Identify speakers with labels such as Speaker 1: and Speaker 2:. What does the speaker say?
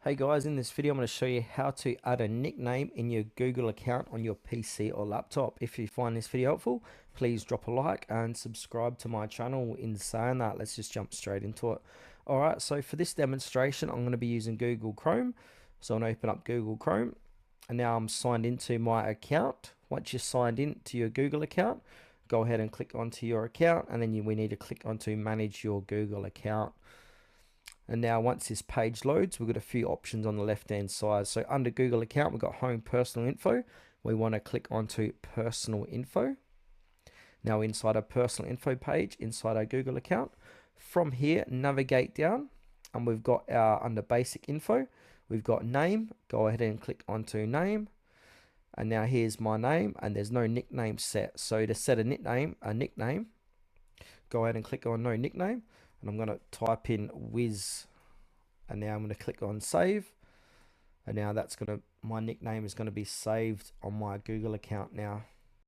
Speaker 1: Hey guys, in this video I'm going to show you how to add a nickname in your Google account on your PC or laptop. If you find this video helpful, please drop a like and subscribe to my channel. In saying that, let's just jump straight into it. Alright, so for this demonstration I'm going to be using Google Chrome. So I'm going to open up Google Chrome and now I'm signed into my account. Once you're signed in to your Google account, go ahead and click onto your account, and then we need to click onto manage your Google account. And now once this page loads, we've got a few options on the left hand side. So under Google account, we've got home personal info. We want to click onto personal info. Now inside our personal info page, inside our Google account, from here navigate down and we've got our under basic info, we've got name. Go ahead and click onto name. And now here's my name, and there's no nickname set. So to set a nickname, go ahead and click on no nickname, and I'm going to type in Wiz, and now I'm going to click on save, and now my nickname is going to be saved on my Google account now.